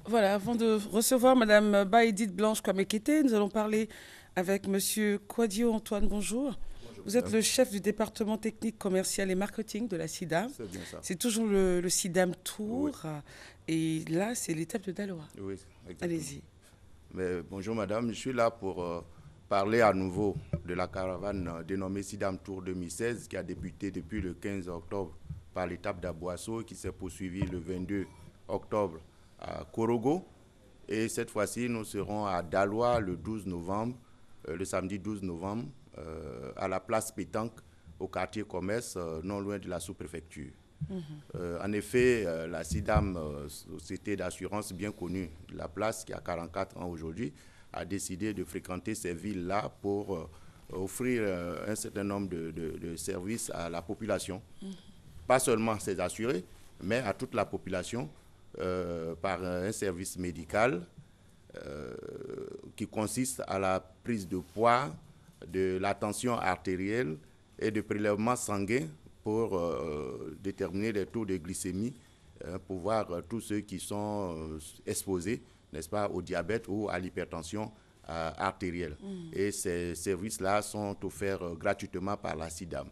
Voilà, avant de recevoir Madame Baïdite Blanche Kwamekete, nous allons parler avec Monsieur Quadio Antoine. Bonjour. Bonjour Vous êtes madame, le chef du département technique, commercial et marketing de la SIDAM. c'est bien ça. C'est toujours le SIDAM Oui, Tour. Et là, c'est l'étape de Daloa. oui, exactement. Allez-y. Mais bonjour madame, je suis là pour parler à nouveau de la caravane dénommée Sidam Tour 2016 qui a débuté depuis le 15 octobre par l'étape d'Aboasso qui s'est poursuivie le 22 octobre à Korogo. Et cette fois-ci, nous serons à Daloa le 12 novembre, le samedi 12 novembre, à la place Pétanque, au quartier commerce, non loin de la sous-préfecture. En effet, la SIDAM, société d'assurance bien connue de la place, qui a 44 ans aujourd'hui, a décidé de fréquenter ces villes-là pour offrir un certain nombre de services à la population. Pas seulement ses assurés, mais à toute la population par un service médical euh, qui consiste à la prise de poids, de la tension artérielle et de prélèvements sanguins pour déterminer les taux de glycémie, pour voir tous ceux qui sont exposés, n'est-ce pas, au diabète ou à l'hypertension artérielle. Et ces services-là sont offerts gratuitement par la SIDAM.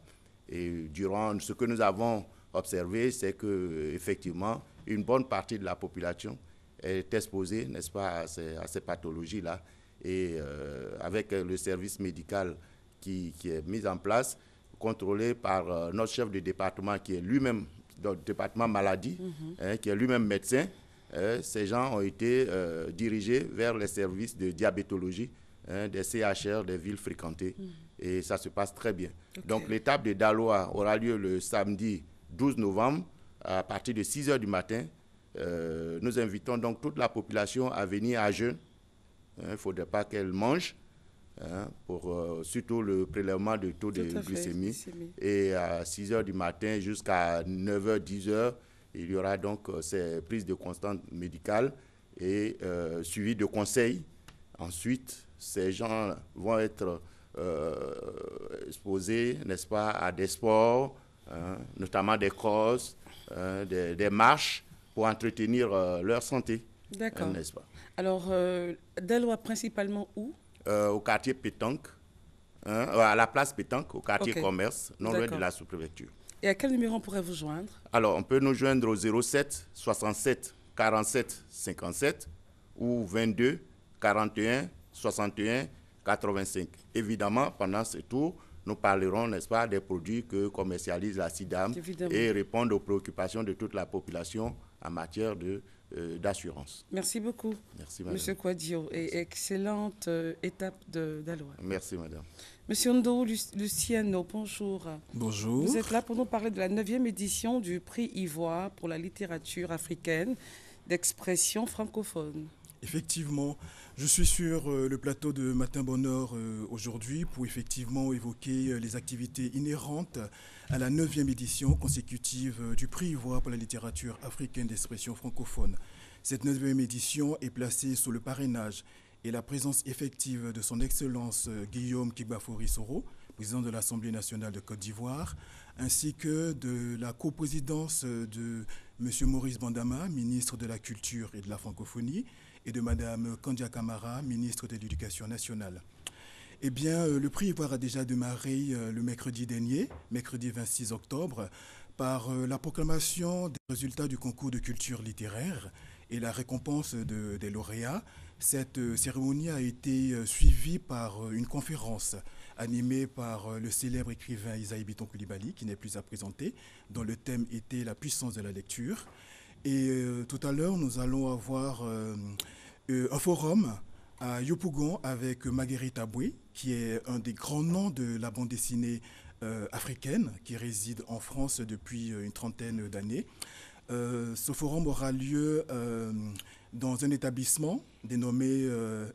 Et durant ce que nous avons observé, c'est que effectivement, une bonne partie de la population est exposée, n'est-ce pas, à ces pathologies-là. Et avec le service médical qui est mis en place, contrôlé par notre chef de département qui est lui-même dans le département maladie, qui est lui-même médecin, ces gens ont été dirigés vers les services de diabétologie des CHR des villes fréquentées. Et ça se passe très bien. Ok. Donc l'étape de Daloa aura lieu le samedi 12 novembre à partir de 6 heures du matin. Nous invitons donc toute la population à venir à jeun. Il ne faudrait pas qu'elle mange pour surtout le prélèvement de taux Tout de à fait. glycémie. Glycémie. Et à 6 heures du matin jusqu'à 9 heures, 10 heures, il y aura donc ces prises de constante médicale et suivi de conseils. Ensuite, ces gens vont être exposés, n'est-ce pas, à des sports, notamment des crosses, des marches pour entretenir leur santé, D'accord. n'est-ce pas. Alors, Daloa principalement où? Au quartier Pétanque, à la place Pétanque, au quartier Ok. commerce, non loin de D'accord. la sous-préfecture. Et à quel numéro on pourrait vous joindre? Alors, on peut nous joindre au 07 67 47 57 ou 22 41 61 85. Évidemment, pendant ce tour, nous parlerons, n'est-ce pas, des produits que commercialise la SIDAM Évidemment. et répondre aux préoccupations de toute la population en matière d'assurance. Merci beaucoup, Merci, madame. Monsieur Quadio, et excellente étape d'Alois. Merci, madame. Monsieur Ndo Luciano, bonjour. Vous Bonjour. êtes là pour nous parler de la 9e édition du prix Ivoire pour la littérature africaine d'expression francophone. Effectivement, je suis sur le plateau de Matin Bonheur aujourd'hui pour effectivement évoquer les activités inhérentes à la 9e édition consécutive du prix Ivoire pour la littérature africaine d'expression francophone. Cette 9e édition est placée sous le parrainage et la présence effective de son Excellence Guillaume Kigbafori Soro, président de l'Assemblée nationale de Côte d'Ivoire, ainsi que de la coprésidence de M. Maurice Bandama, ministre de la Culture et de la Francophonie, et de Mme Kandia Kamara, ministre de l'Éducation nationale. Eh bien, le prix Ivoire a déjà démarré le mercredi dernier, mercredi 26 octobre, par la proclamation des résultats du concours de culture littéraire et la récompense des lauréats. Cette cérémonie a été suivie par une conférence animée par le célèbre écrivain Isaïe Biton Koulibaly, qui n'est plus à présenter, dont le thème était la puissance de la lecture. Et tout à l'heure, nous allons avoir un forum à Yopougon avec Marguerite Aboué, qui est un des grands noms de la bande dessinée africaine, qui réside en France depuis une trentaine d'années. Ce forum aura lieu dans un établissement dénommé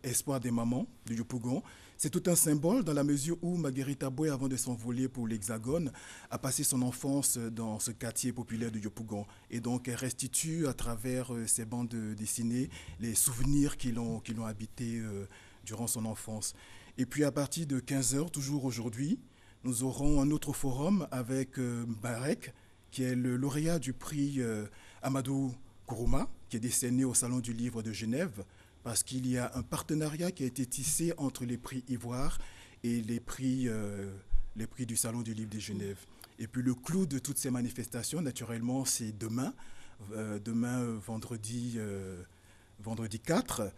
Espoir des mamans de Yopougon. C'est tout un symbole dans la mesure où Marguerite Aboué, avant de s'envoler pour l'Hexagone, a passé son enfance dans ce quartier populaire de Yopougon. Et donc elle restitue à travers ses bandes dessinées les souvenirs qui l'ont habité durant son enfance. Et puis à partir de 15 heures, toujours aujourd'hui, nous aurons un autre forum avec Barek, qui est le lauréat du prix Amadou Kourouma, qui est décerné au Salon du Livre de Genève, parce qu'il y a un partenariat qui a été tissé entre les prix Ivoire et les prix du Salon du Livre de Genève. Et puis le clou de toutes ces manifestations, naturellement, c'est demain, vendredi 4.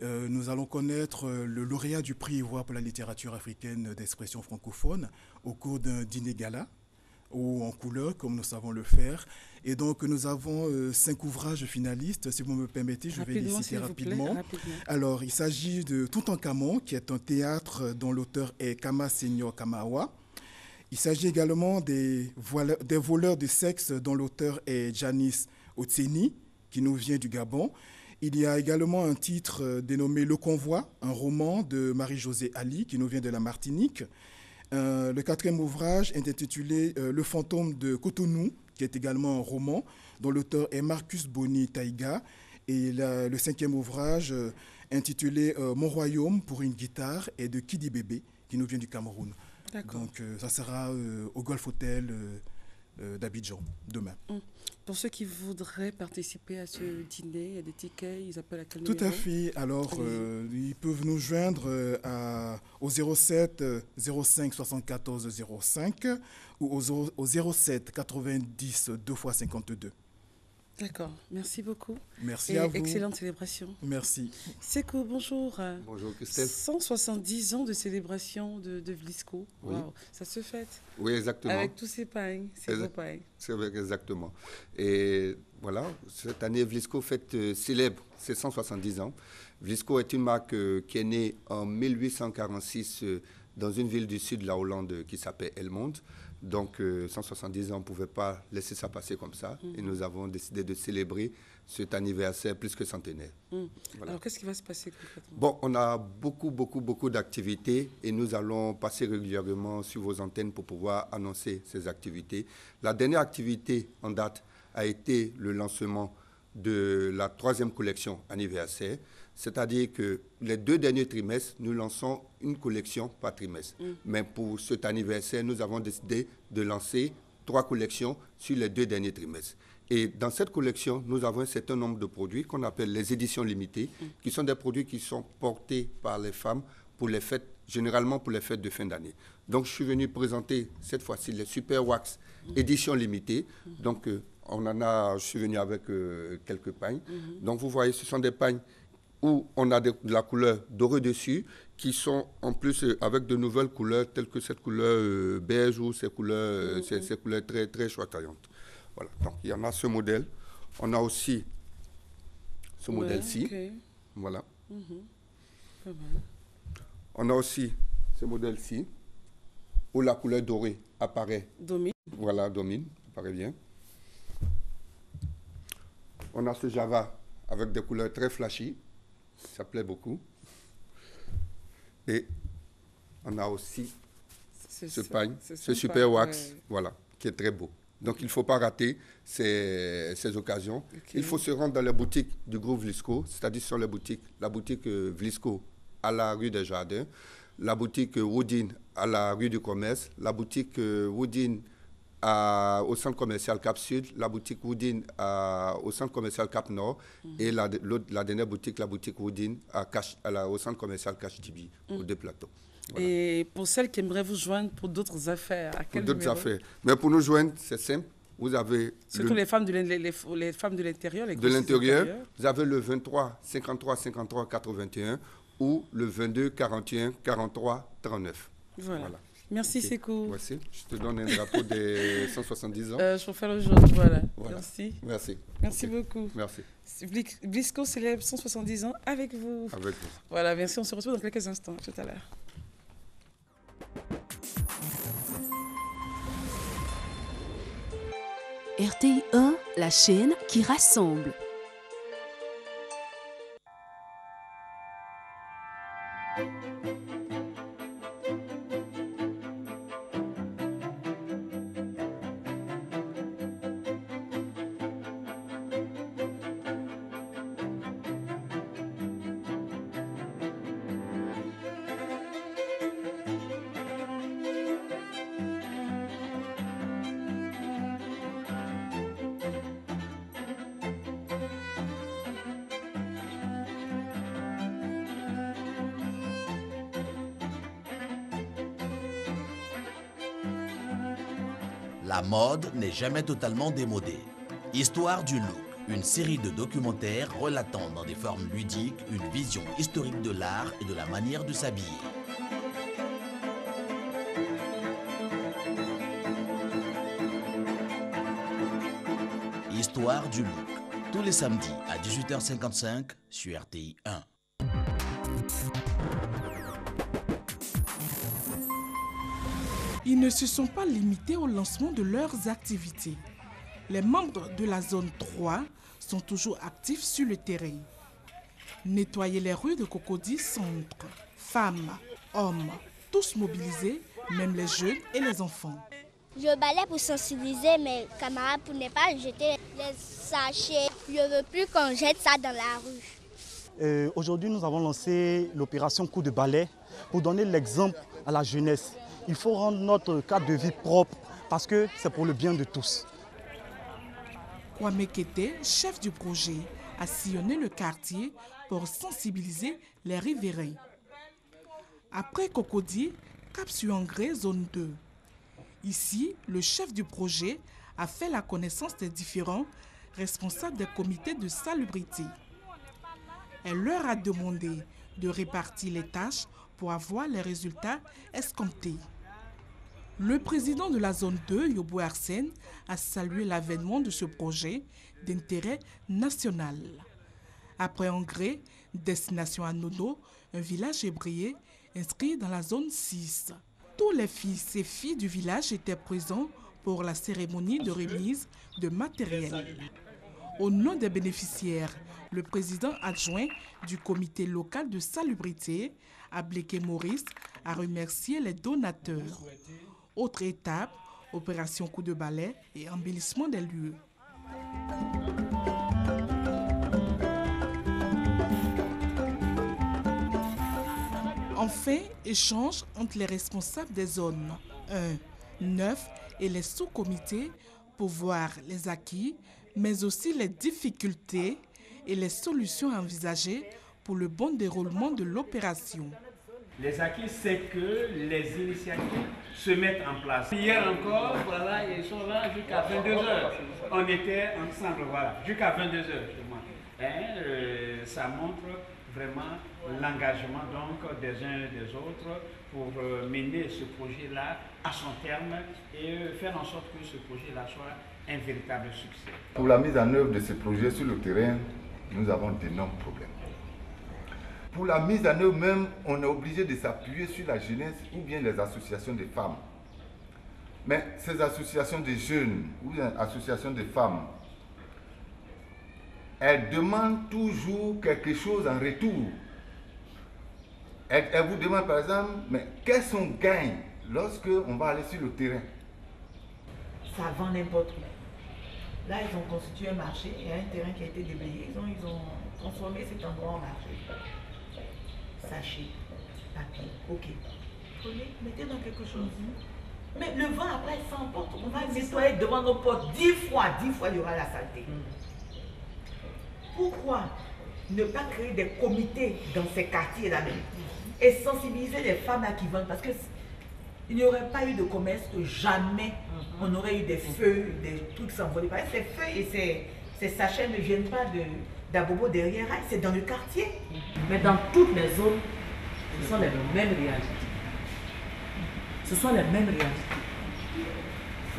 Nous allons connaître le lauréat du prix Ivoire pour la littérature africaine d'expression francophone au cours d'un dîner gala, ou en couleur, comme nous savons le faire. Et donc, nous avons 5 ouvrages finalistes. Si vous me permettez, je vais les citer rapidement. Alors, il s'agit de Toutankhamon, qui est un théâtre dont l'auteur est Kama Senior Kamawa. Il s'agit également des voleurs de sexe, dont l'auteur est Janice Otseni, qui nous vient du Gabon. Il y a également un titre dénommé Le Convoi, un roman de Marie-Josée Ali, qui nous vient de la Martinique. Le 4e ouvrage est intitulé Le fantôme de Cotonou, qui est également un roman, dont l'auteur est Marcus Boni Taïga. Et le 5e ouvrage intitulé Mon royaume pour une guitare est de Kidi Bébé, qui nous vient du Cameroun. Donc ça sera au Golf Hotel d'Abidjan demain. Pour ceux qui voudraient participer à ce dîner, il y a des tickets, ils appellent à quel numéro ? Tout à fait. Alors, ils peuvent nous joindre au 07 05 74 05 ou au 07 90 2 x 52. D'accord, merci beaucoup. Merci à vous. Excellente célébration. Merci. Sekou, bonjour. Bonjour Christelle. 170 ans de célébration de Vlisco. Oui. Wow. Ça se fête. Oui, exactement. Avec tous ces pains, ces beaux pains. C'est vrai, exactement. Et voilà, cette année, Vlisco célèbre ses 170 ans. Vlisco est une marque qui est née en 1846 dans une ville du sud de la Hollande qui s'appelle Helmond. Donc, 170 ans, on ne pouvait pas laisser ça passer comme ça. Et nous avons décidé de célébrer cet anniversaire plus que centenaire. Voilà. Alors, qu'est-ce qui va se passer concrètement ? Bon, on a beaucoup d'activités et nous allons passer régulièrement sur vos antennes pour pouvoir annoncer ces activités. La dernière activité en date a été le lancement de la 3e collection anniversaire. C'est-à-dire que les 2 derniers trimestres, nous lançons une collection par trimestre. Mais pour cet anniversaire, nous avons décidé de lancer 3 collections sur les 2 derniers trimestres. Et dans cette collection, nous avons un certain nombre de produits qu'on appelle les éditions limitées, qui sont des produits qui sont portés par les femmes pour les fêtes, généralement pour les fêtes de fin d'année. Donc, je suis venu présenter cette fois-ci les Super Wax éditions limitées. Donc, je suis venu avec quelques pagnes. Donc, vous voyez, ce sont des pagnes où on a de la couleur dorée dessus, qui sont en plus avec de nouvelles couleurs, telles que cette couleur beige ou ces couleurs très, très choquantes. Voilà, donc il y en a ce modèle. On a aussi ce modèle-ci. Okay. Voilà. On a aussi ce modèle-ci, où la couleur dorée apparaît. Domine. Voilà, domine, apparaît bien. On a ce Java avec des couleurs très flashy. Ça plaît beaucoup. Et on a aussi ce pagne, ce Super Wax, voilà, qui est très beau. Donc, il ne faut pas rater ces occasions. Okay. Il faut se rendre dans les boutiques du groupe Vlisco, c'est-à-dire sur les boutiques. La boutique Vlisco à la rue des Jardins, la boutique Woodin à la rue du Commerce, la boutique Woodin au centre commercial Cap Sud, la boutique Woodin au centre commercial Cap Nord et la dernière boutique, la boutique Woodin au centre commercial Cache Dibi, aux 2 plateaux. Voilà. Et pour celles qui aimeraient vous joindre pour d'autres affaires, à quel numéro ? D'autres affaires. Mais pour nous joindre, c'est simple. Vous avez... Surtout les femmes de l'intérieur. De l'intérieur, vous avez le 23 53 53 81 ou le 22 41 43 39. Voilà. Merci, okay. Sekou. Voici, je te donne un drapeau des 170 ans. Je préfère le jaune, voilà. Merci. Merci. Merci beaucoup. Merci. Vlisco célèbre 170 ans avec vous. Avec vous. Voilà, merci. On se retrouve dans quelques instants. Tout à l'heure. RTI 1, la chaîne qui rassemble. La mode n'est jamais totalement démodée. Histoire du look, une série de documentaires relatant dans des formes ludiques une vision historique de l'art et de la manière de s'habiller. Histoire du look, tous les samedis à 18h55 sur RTI 1. Ils ne se sont pas limités au lancement de leurs activités. Les membres de la zone 3 sont toujours actifs sur le terrain. Nettoyer les rues de Cocody Centre. Femmes, hommes, tous mobilisés, même les jeunes et les enfants. Je balaie pour sensibiliser mes camarades pour ne pas jeter les sachets. Je ne veux plus qu'on jette ça dans la rue. Aujourd'hui, nous avons lancé l'opération Coup de balai pour donner l'exemple à la jeunesse. Il faut rendre notre cadre de vie propre parce que c'est pour le bien de tous. Kwame Kete, chef du projet, a sillonné le quartier pour sensibiliser les riverains. Après Cocody, Cap-sur-Engré, zone 2. Ici, le chef du projet a fait la connaissance des différents responsables des comités de salubrité. Elle leur a demandé de répartir les tâches pour avoir les résultats escomptés. Le président de la zone 2, Yobo Arsène, a salué l'avènement de ce projet d'intérêt national. Après Engré, destination Anono, un village hébraïen inscrit dans la zone 6. Tous les fils et filles du village étaient présents pour la cérémonie de remise de matériel. Au nom des bénéficiaires, le président adjoint du comité local de salubrité, Abléké Maurice, a remercié les donateurs. Autre étape, opération coup de balai et embellissement des lieux. Enfin, échange entre les responsables des zones 1, 9 et les sous-comités pour voir les acquis, mais aussi les difficultés et les solutions envisagées pour le bon déroulement de l'opération. Les acquis, c'est que les initiatives se mettent en place. Hier encore, voilà, ils sont là jusqu'à 22h. On était ensemble, voilà, jusqu'à 22h. Ça montre vraiment l'engagement donc des uns et des autres pour mener ce projet-là à son terme et faire en sorte que ce projet-là soit un véritable succès. Pour la mise en œuvre de ce projet sur le terrain, nous avons d'énormes problèmes. Pour la mise en œuvre même, on est obligé de s'appuyer sur la jeunesse ou bien les associations de femmes. Mais ces associations de jeunes ou bien associations de femmes, elles demandent toujours quelque chose en retour. Elles vous demandent par exemple, mais qu'est-ce qu'on gagne lorsque on va aller sur le terrain? Ça vend n'importe où. Là, ils ont constitué un marché, il y a un terrain qui a été déblayé, ils ont transformé cet endroit en marché. Sachet, papier, ok. Prenez, mettez dans quelque chose. Mais le vent après s'emporte. On va nettoyer devant nos portes 10 fois il y aura la saleté. Pourquoi ne pas créer des comités dans ces quartiers-là même et sensibiliser les femmes là qui vendent? Parce qu'il n'y aurait pas eu de commerce que jamais on aurait eu des feux, des trucs s'envoler. Ces feux et ces sachets ne viennent pas d'Abobo derrière, c'est dans le quartier. Mais dans toutes les zones, ce sont les mêmes réalités. Ce sont les mêmes réalités.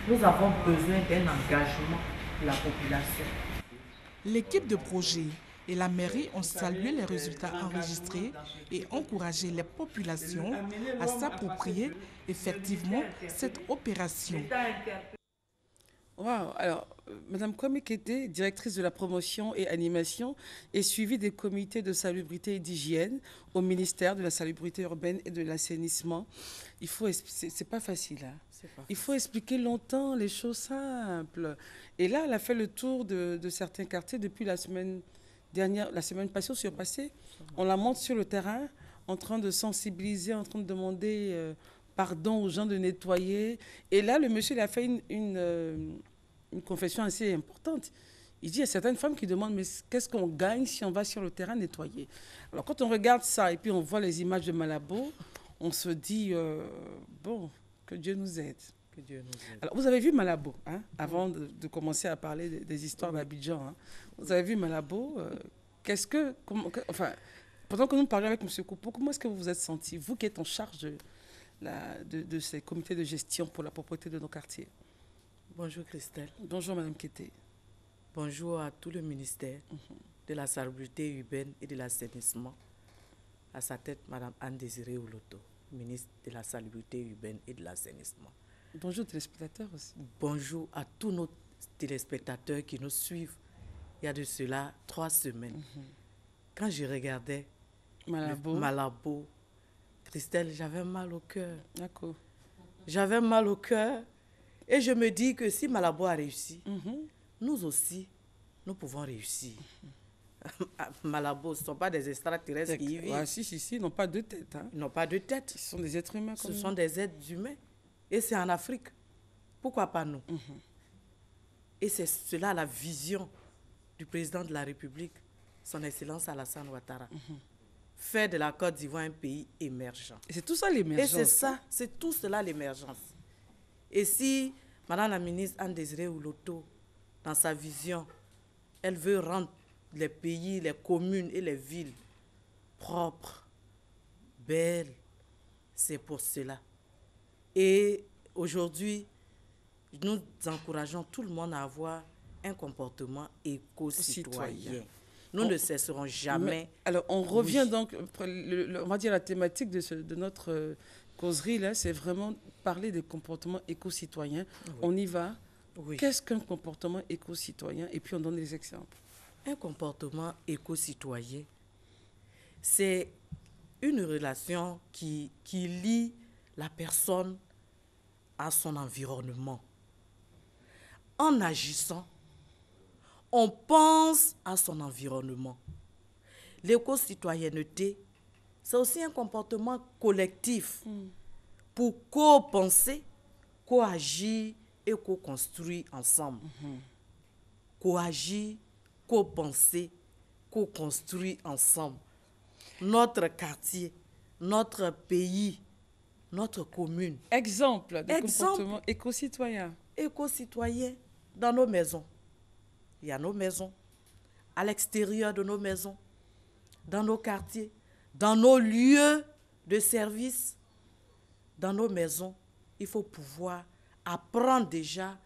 Nous avons besoin d'un engagement de la population. L'équipe de projet et la mairie ont salué les résultats enregistrés et encouragé les populations à s'approprier effectivement cette opération. Wow. Alors, Madame Kwame Kete, directrice de la promotion et animation, est suivie des comités de salubrité et d'hygiène au ministère de la salubrité urbaine et de l'assainissement. C'est pas facile. Hein. Il faut expliquer longtemps les choses simples. Et là, elle a fait le tour de certains quartiers depuis la semaine dernière, la semaine passée ou surpassée. On la monte sur le terrain, en train de sensibiliser, en train de demander pardon aux gens de nettoyer. Et là, le monsieur il a fait une confession assez importante. Il dit, il y a certaines femmes qui demandent, mais qu'est-ce qu'on gagne si on va sur le terrain nettoyer? Alors, quand on regarde ça et puis on voit les images de Malabo, on se dit, bon, que Dieu nous aide. Que Dieu nous aide. Alors, vous avez vu Malabo, hein, avant de commencer à parler des histoires d'Abidjan. Hein. Vous avez vu Malabo. Pendant que nous parlions avec M. Koupo, comment est-ce que vous vous êtes senti, vous qui êtes en charge de ces comités de gestion pour la propreté de nos quartiers? Bonjour Christelle. Bonjour Mme Kété. Bonjour à tout le ministère de la salubrité urbaine et de l'assainissement. À sa tête, Mme Anne-Désirée Ouloto, ministre de la salubrité urbaine et de l'assainissement. Bonjour téléspectateurs aussi. Bonjour à tous nos téléspectateurs qui nous suivent. Il y a de cela 3 semaines. Quand je regardais Malabo, Christelle, j'avais mal au cœur. D'accord. J'avais mal au cœur. Et je me dis que si Malabo a réussi, nous aussi, nous pouvons réussir. Malabo, ce ne sont pas des extraterrestres qui y vivent. Ah, si, ils n'ont pas de tête. Hein. Ils n'ont pas de tête. Ce sont des êtres humains. Ce sont des êtres humains. Et c'est en Afrique. Pourquoi pas nous? Et c'est cela la vision du président de la République, son Excellence Alassane Ouattara. Faire de la Côte d'Ivoire un pays émergent. Et c'est tout ça l'émergence. Et c'est tout cela l'émergence. Et si Madame la ministre Anne-Désirée Ouloto, dans sa vision, elle veut rendre les pays, les communes et les villes propres, belles, c'est pour cela. Et aujourd'hui, nous encourageons tout le monde à avoir un comportement éco-citoyen. Nous ne cesserons jamais. Alors, on revient donc, on va dire la thématique de notre causerie, là, c'est vraiment parler des comportements éco-citoyens. On y va. Qu'est-ce qu'un comportement éco-citoyen? Et puis, on donne des exemples. Un comportement éco-citoyen, c'est une relation qui lie la personne à son environnement. En agissant, on pense à son environnement. L'éco-citoyenneté, c'est aussi un comportement collectif pour co-penser, co-agir et co-construire ensemble. Co-agir, co-penser, co-construire ensemble. Notre quartier, notre pays, notre commune. Exemple de comportement éco-citoyen. Éco-citoyen dans nos maisons. Il y a nos maisons, à l'extérieur de nos maisons, dans nos quartiers, dans nos lieux de service, dans nos maisons. Il faut pouvoir apprendre déjà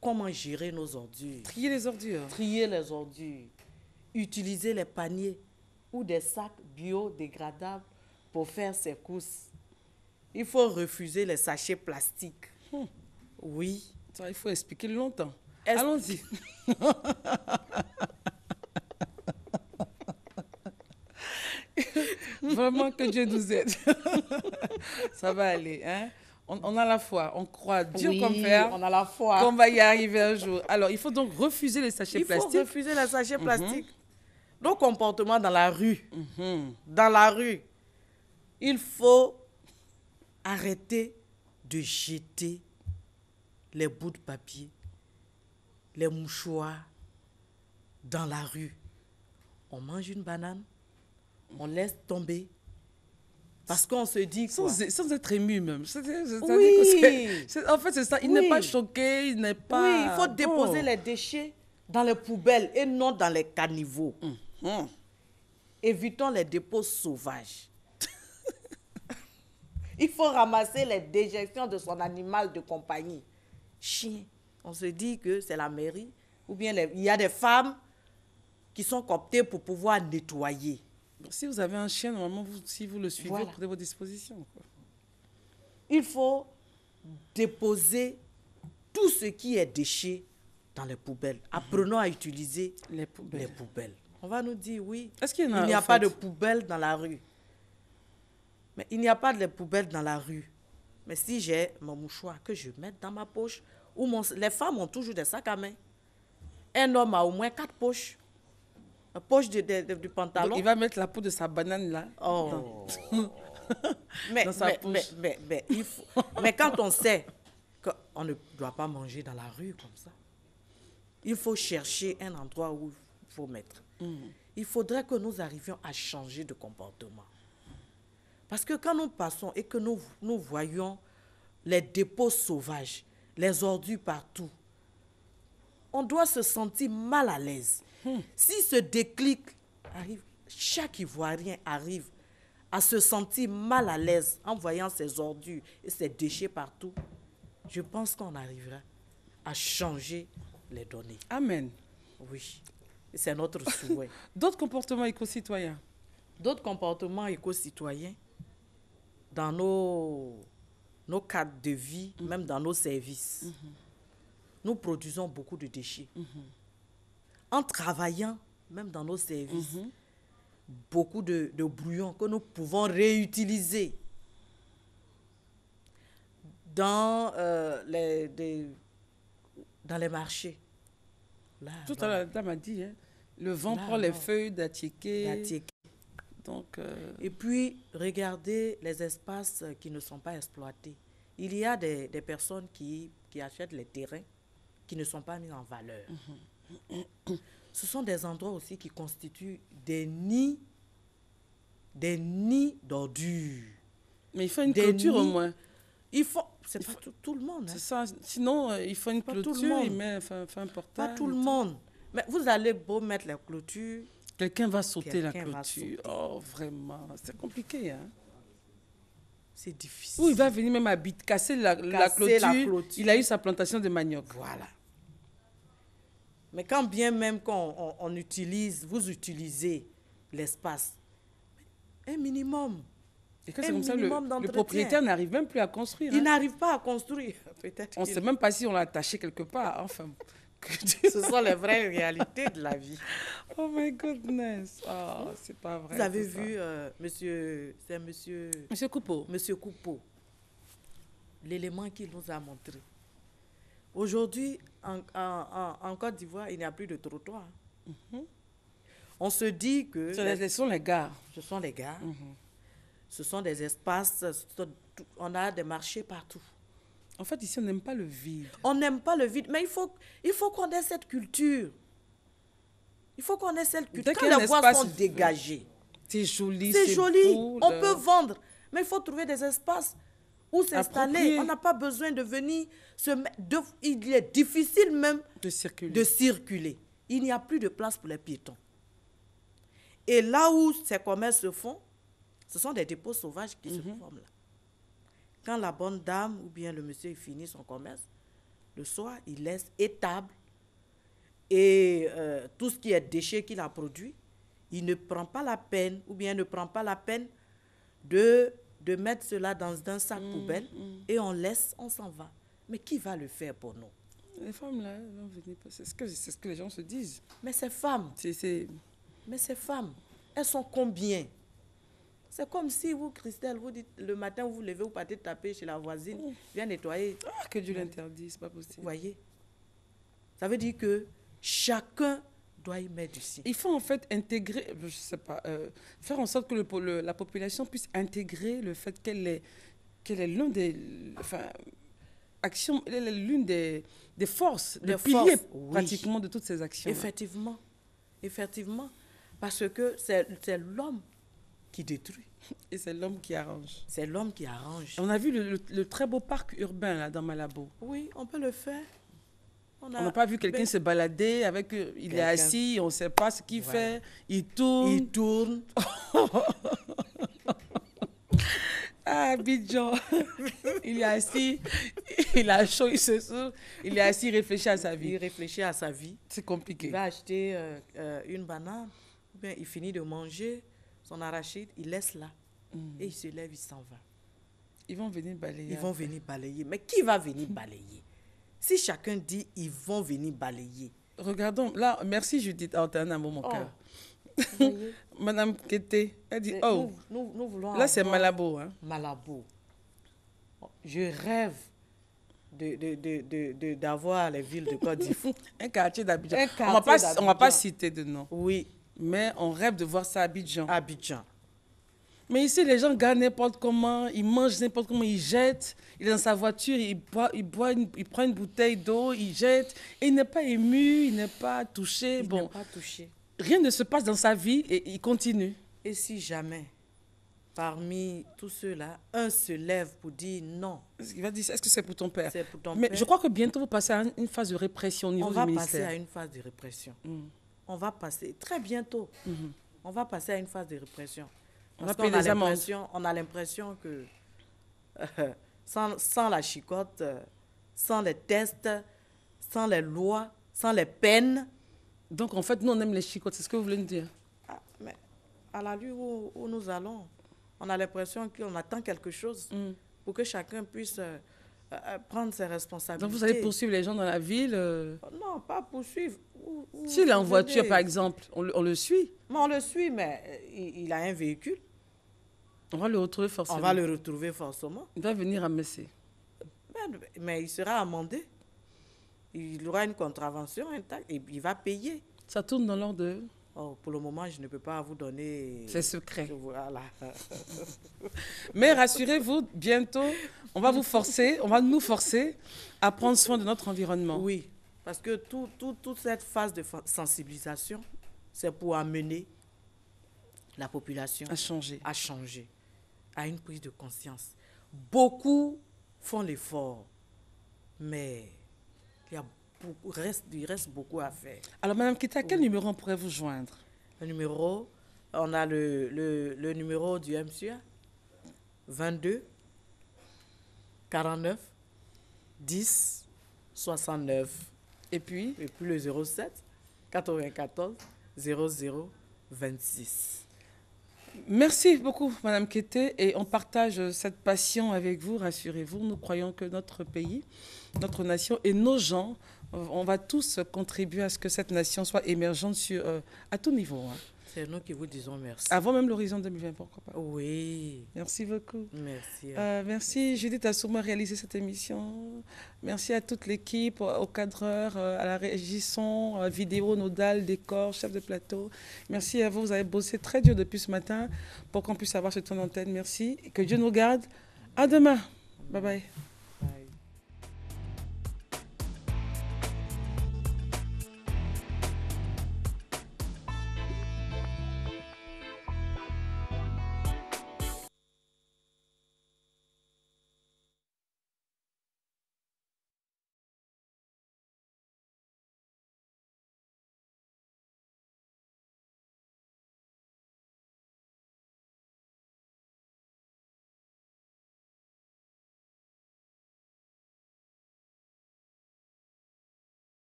comment gérer nos ordures. Trier les ordures. Trier les ordures. Utiliser les paniers ou des sacs biodégradables pour faire ses courses. Il faut refuser les sachets plastiques. Oui. Ça, il faut expliquer longtemps. Allons-y. Vraiment que Dieu nous aide. Ça va aller. Hein? On a la foi, on croit dur comme fer. On a la foi. Qu'on va y arriver un jour. Alors, il faut donc refuser les sachets plastiques. Il faut refuser les sachets plastiques. Nos comportements dans la rue. Dans la rue. Il faut arrêter de jeter les bouts de papier, les mouchoirs dans la rue. On mange une banane, on laisse tomber. Parce qu'on se dit quoi? Sans être ému même. Oui. En fait, c'est ça. Il n'est pas choqué, il n'est pas... Oui, il faut déposer les déchets dans les poubelles et non dans les caniveaux. Évitons les dépôts sauvages. Il faut ramasser les déjections de son animal de compagnie. Chien. On se dit que c'est la mairie. Ou bien il y a des femmes qui sont cooptées pour pouvoir nettoyer. Si vous avez un chien, normalement, si vous le suivez, vous prenez vos dispositions. Quoi. Il faut déposer tout ce qui est déchet dans les poubelles. Apprenons à utiliser les poubelles. On va nous dire, oui, il n'y a pas de poubelle dans la rue. Mais il n'y a pas de poubelle dans la rue. Mais si j'ai mon mouchoir que je mette dans ma poche, ou les femmes ont toujours des sacs à main. Un homme a au moins 4 poches. La poche du pantalon. Donc, il va mettre la peau de sa banane là. Oh. mais quand on sait qu'on ne doit pas manger dans la rue comme ça, il faut chercher un endroit où il faut mettre. Il faudrait que nous arrivions à changer de comportement. Parce que quand nous passons et que nous voyons les dépôts sauvages, les ordures partout, on doit se sentir mal à l'aise. Si ce déclic arrive, chaque Ivoirien arrive à se sentir mal à l'aise en voyant ces ordures et ces déchets partout, je pense qu'on arrivera à changer les données. Amen. Oui, c'est notre souhait. D'autres comportements éco-citoyens? D'autres comportements éco-citoyens dans nos cadres de vie, même dans nos services. Nous produisons beaucoup de déchets. En travaillant, même dans nos services, beaucoup de brouillons que nous pouvons réutiliser dans les marchés. Là, tout à l'heure, la dame a dit, hein, le vent prend les feuilles d'attiéké. Donc, et puis, regardez les espaces qui ne sont pas exploités. Il y a des personnes qui achètent les terrains qui ne sont pas mis en valeur. Ce sont des endroits aussi qui constituent des nids d'ordures. Mais il faut une clôture au moins. C'est pas tout le monde. Hein. C'est ça. Sinon, il faut une clôture, il fait un portail. Pas tout le monde. Mais vous allez beau mettre la clôture. Quelqu'un va sauter la clôture. Oh, vraiment. C'est compliqué, hein. C'est difficile. Ou il va venir même casser la clôture. Il a eu sa plantation de manioc. Voilà. Mais quand bien même vous utilisez l'espace, un minimum. Et que c'est comme ça, le propriétaire n'arrive même plus à construire. Il n'arrive pas à construire. On ne sait même pas si on l'a attaché quelque part. Enfin, ce sont les vraies réalités de la vie. Oh my goodness. Oh, c'est pas vrai. Vous avez vu, monsieur Coupeau. Monsieur Coupeau, l'élément qu'il nous a montré. Aujourd'hui, en Côte d'Ivoire, il n'y a plus de trottoir. On se dit que... Ce sont les gares. Ce sont les gares. Ce sont des espaces, on a des marchés partout. En fait, ici, on n'aime pas le vide. On n'aime pas le vide, mais il faut qu'on ait cette culture. Il faut qu'on ait cette culture. Quand les voies sont dégagées, c'est joli, c'est joli. On peut vendre, mais il faut trouver des espaces où s'installer. On n'a pas besoin de venir il est difficile même de circuler. Il n'y a plus de place pour les piétons. Et là où ces commerces se font, ce sont des dépôts sauvages qui se forment là. Quand la bonne dame ou bien le monsieur finit son commerce, le soir, il laisse étable et tout ce qui est déchet qu'il a produit, il ne prend pas la peine ou bien ne prend pas la peine de mettre cela dans un sac poubelle et on s'en va. Mais qui va le faire pour nous? Les femmes là, elles vont venir, c'est ce que les gens se disent. Mais ces femmes, elles sont combien? C'est comme si vous, Christelle, vous dites le matin, vous vous levez, vous partez taper chez la voisine, viens nettoyer. Ah, que Dieu l'interdit, c'est pas possible. Vous voyez? Ça veut dire que chacun doit y mettre du sien. Il faut en fait intégrer, je sais pas, faire en sorte que la population puisse intégrer le fait qu'elle est l'une des, l'une des forces, des piliers pratiquement de toutes ces actions. Effectivement, parce que c'est l'homme qui détruit. Et c'est l'homme qui arrange. C'est l'homme qui arrange. On a vu le très beau parc urbain là, dans Malabo. Oui, on peut le faire. On n'a pas vu quelqu'un se balader avec... Il est assis, on ne sait pas ce qu'il fait. Il tourne. Ah, Abidjan. Il est assis, il a chaud, il se saoule. Il est assis, il réfléchit à sa vie. Il réfléchit à sa vie. C'est compliqué. Il va acheter une banane, bien, il finit de manger son arachide, il laisse là. Et il se lève, il s'en va. Ils vont venir balayer. Ils vont venir balayer. Mais qui va venir balayer? Si chacun dit, ils vont venir balayer. Regardons, là, merci Judith. Oh, t'as un amour, mon cœur. Madame Kété, elle dit, nous voulons là, c'est Malabo. Hein? Malabo. Je rêve d'avoir les villes de Côte d'Ivoire. Un quartier d'Abidjan. On ne va pas citer de nom. Oui. Mais on rêve de voir ça à Abidjan. Abidjan. Mais ici, les gens gardent n'importe comment, ils mangent n'importe comment, ils jettent. Il est dans sa voiture, il prend une bouteille d'eau, il jette. Et il n'est pas ému, il n'est pas touché. Il n'est pas touché. Rien ne se passe dans sa vie et il continue. Et si jamais, parmi tous ceux-là, un se lève pour dire non. Il va dire, est-ce que c'est pour ton père? C'est pour ton Mais père. je crois que bientôt vous passez à une phase de répression au niveau On du va ministère. passer à une phase de répression. On va passer, très bientôt, on va passer à une phase de répression. On Parce va payer qu'on a les amendes. on a l'impression que sans la chicotte, sans les tests, sans les lois, sans les peines. Donc en fait, nous on aime les chicottes, c'est ce que vous voulez nous dire? Mais à la lutte où nous allons, on a l'impression qu'on attend quelque chose pour que chacun puisse prendre ses responsabilités. Donc vous allez poursuivre les gens dans la ville Non, pas poursuivre. S'il est en voiture, par exemple, on le suit. Mais on le suit, mais il a un véhicule. On va le retrouver forcément. On va le retrouver forcément. Il va venir à Messé. Mais il sera amendé. Il aura une contravention et il va payer. Ça tourne dans l'ordre de... Oh, pour le moment, je ne peux pas vous donner... C'est secret. Voilà. Mais rassurez-vous, bientôt, on va nous forcer à prendre soin de notre environnement. Oui, parce que toute cette phase de sensibilisation, c'est pour amener la population à changer, à une prise de conscience. Beaucoup font l'effort, mais il reste beaucoup à faire. Alors, Madame Kita, quel numéro on pourrait vous joindre? Le numéro, on a le numéro du MSUA, 22 49 10 69. Et puis le 07 94 00 26. Merci beaucoup, Madame Kété, et on partage cette passion avec vous, rassurez-vous. Nous croyons que notre pays, notre nation et nos gens, on va tous contribuer à ce que cette nation soit émergente à tout niveau. C'est nous qui vous disons merci. Avant même l'horizon 2020, pourquoi pas? Oui. Merci beaucoup. Merci. Merci Judith Assouma réalisé cette émission. Merci à toute l'équipe, aux cadreurs, à la régie son, vidéo, nodal, décor, chef de plateau. Merci à vous, vous avez bossé très dur depuis ce matin pour qu'on puisse avoir ce temps d'antenne. Merci. Et que Dieu nous garde. À demain. Bye bye.